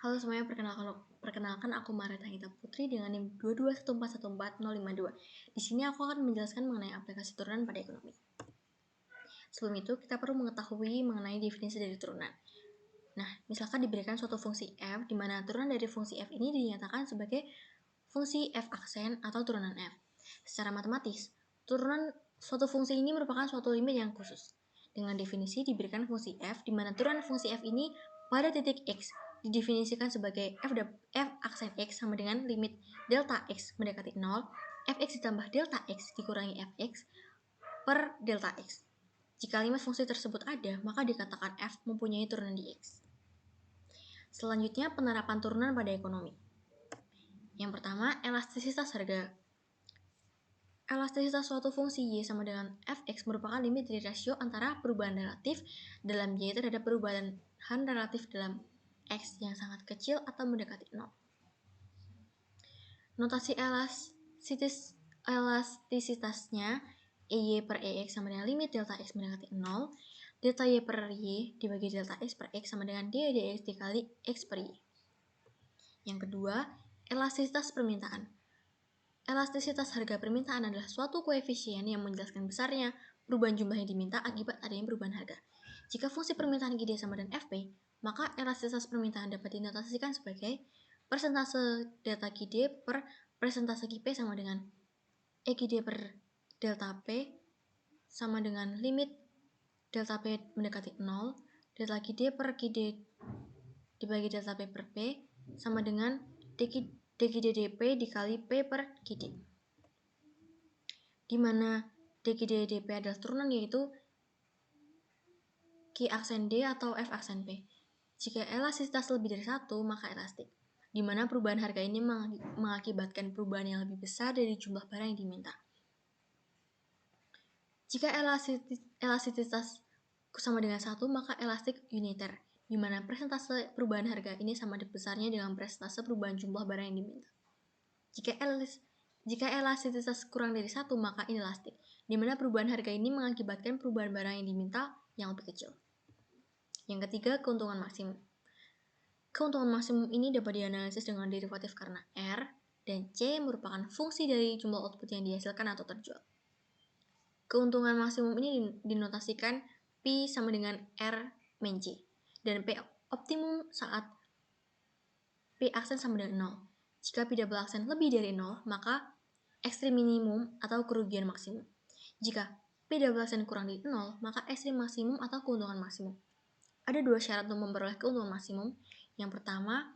Halo semuanya, perkenalkan aku Marita Hita Putri dengan NIM 221414052. Di sini aku akan menjelaskan mengenai aplikasi turunan pada ekonomi. Sebelum itu, kita perlu mengetahui mengenai definisi dari turunan. Nah, misalkan diberikan suatu fungsi f, di mana turunan dari fungsi f ini dinyatakan sebagai fungsi f aksen atau turunan f. Secara matematis, turunan suatu fungsi ini merupakan suatu limit yang khusus. Dengan definisi diberikan fungsi f, di mana turunan fungsi f ini pada titik x didefinisikan sebagai f aksen x sama dengan limit delta x mendekati 0, fx ditambah delta x dikurangi fx per delta x. Jika limit fungsi tersebut ada, maka dikatakan f mempunyai turunan di x. Selanjutnya, penerapan turunan pada ekonomi. Yang pertama, elastisitas harga. Elastisitas suatu fungsi y sama dengan fx merupakan limit dari rasio antara perubahan relatif dalam y terhadap perubahan relatif dalam x yang sangat kecil atau mendekati 0. Notasi elastisitasnya EY per EX sama dengan limit delta X mendekati 0, delta Y per Y dibagi delta X per X sama dengan D dx dikali X per Y. Yang kedua, elastisitas permintaan. Elastisitas harga permintaan adalah suatu koefisien yang menjelaskan besarnya perubahan jumlah yang diminta akibat adanya perubahan harga. Jika fungsi permintaan GD sama dengan FP, maka elastisitas permintaan dapat dinotasikan sebagai persentase delta GD per persentase GP sama dengan EGD per delta P sama dengan limit delta P mendekati 0, delta GD per GD dibagi delta P per P sama dengan dGD-dP dikali P per GD. Di mana dGD-dP adalah turunan yaitu Q aksen D atau F aksen P. Jika elastisitas lebih dari 1, maka elastik, di mana perubahan harga ini mengakibatkan perubahan yang lebih besar dari jumlah barang yang diminta. Jika elastisitas sama dengan 1, maka elastik uniter, di mana persentase perubahan harga ini sama besarnya dengan persentase perubahan jumlah barang yang diminta. Jika elastisitas kurang dari 1, maka inelastik, di mana perubahan harga ini mengakibatkan perubahan barang yang diminta yang lebih kecil. Yang ketiga, keuntungan maksimum. Keuntungan maksimum ini dapat dianalisis dengan derivatif karena R dan C merupakan fungsi dari jumlah output yang dihasilkan atau terjual. Keuntungan maksimum ini dinotasikan P sama dengan R min C, dan P optimum saat P aksen sama dengan 0. Jika P double aksen lebih dari 0, maka ekstrim minimum atau kerugian maksimum. Jika P double aksen kurang dari 0, maka ekstrim maksimum atau keuntungan maksimum. Ada dua syarat untuk memperoleh keuntungan maksimum. Yang pertama,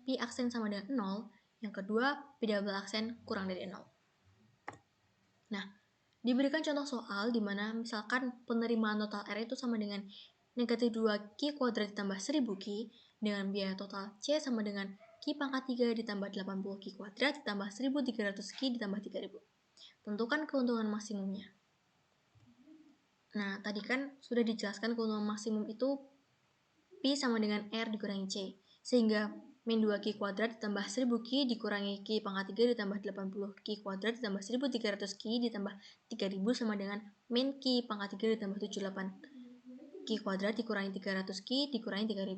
P aksen sama dengan 0. Yang kedua, P double aksen kurang dari 0. Nah, diberikan contoh soal di mana misalkan penerimaan total R itu sama dengan negatif 2 Q kuadrat ditambah 1000 Q dengan biaya total C sama dengan Q pangkat 3 ditambah 80 Q kuadrat ditambah 1300 Q ditambah 3000. Tentukan keuntungan maksimumnya. Nah, tadi kan sudah dijelaskan keuntungan maksimum itu P sama dengan R dikurangi C, sehingga min 2Q kuadrat ditambah 1000Q dikurangi Q pangkat 3 ditambah 80Q kuadrat ditambah 1300Q ditambah 3000 sama dengan min Q pangkat 3 ditambah 78Q kuadrat dikurangi 300Q dikurangi 3000.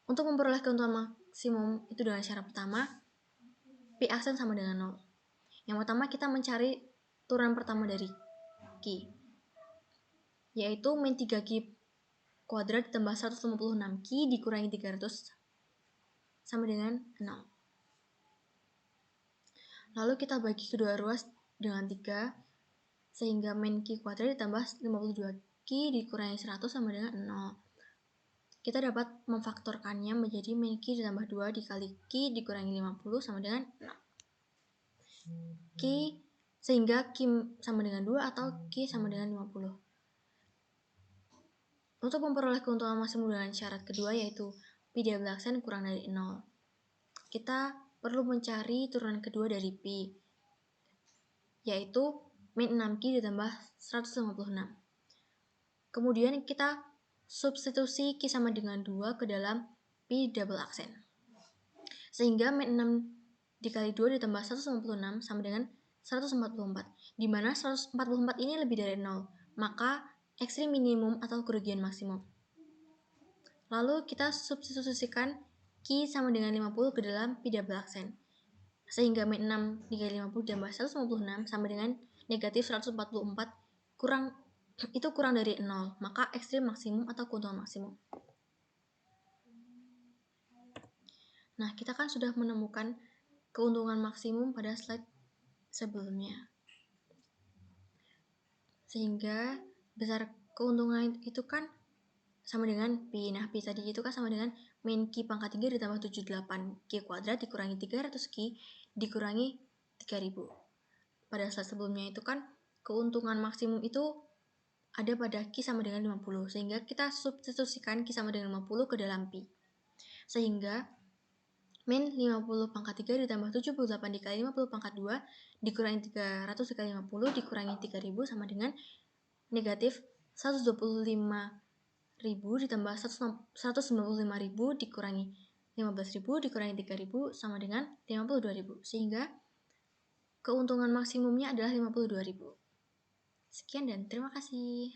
Untuk memperoleh keuntungan maksimum itu dengan syarat pertama, P aksen sama dengan 0. Yang pertama kita mencari turunan pertama dari Q, yaitu min 3Q kuadrat ditambah 156 Q dikurangi 300 sama dengan 0. Lalu kita bagi kedua ruas dengan 3, sehingga min Q kuadrat ditambah 52 Q dikurangi 100 sama dengan 0. Kita dapat memfaktorkannya menjadi min Q ditambah 2 dikali Q dikurangi 50 sama dengan 0. Q sehingga Q sama dengan 2 atau Q sama dengan 50. Untuk memperoleh keuntungan maksimum dengan syarat kedua yaitu P double aksen kurang dari 0. Kita perlu mencari turunan kedua dari P, yaitu min 6Q ditambah 156. Kemudian kita substitusi Q sama dengan 2 ke dalam P double aksen, sehingga min 6 dikali 2 ditambah 156 sama dengan 144, di mana 144 ini lebih dari 0, maka ekstrim minimum atau kerugian maksimum. Lalu kita substitusikan Q sama dengan 50 ke dalam Pi double aksen. Sehingga min 6 dikali 50 ditambah 156 sama dengan negatif 144 kurang dari 0. Maka ekstrim maksimum atau keuntungan maksimum. Nah, kita kan sudah menemukan keuntungan maksimum pada slide sebelumnya. Sehingga besar keuntungan itu kan sama dengan Pi. Nah, Pi tadi itu kan sama dengan min Q pangkat 3 ditambah 78 Q kuadrat dikurangi 300 Q dikurangi 3000. Pada slide sebelumnya itu kan keuntungan maksimum itu ada pada Q sama dengan 50. Sehingga kita substitusikan Q sama dengan 50 ke dalam Pi. Sehingga min 50 pangkat 3 ditambah 78 dikali 50 pangkat 2 dikurangi 300 dikali 50 dikurangi 3000 sama dengan negatif 125.000 ditambah 195.000 dikurangi 15.000 dikurangi 3.000 sama dengan 52.000. Sehingga keuntungan maksimumnya adalah 52.000. Sekian dan terima kasih.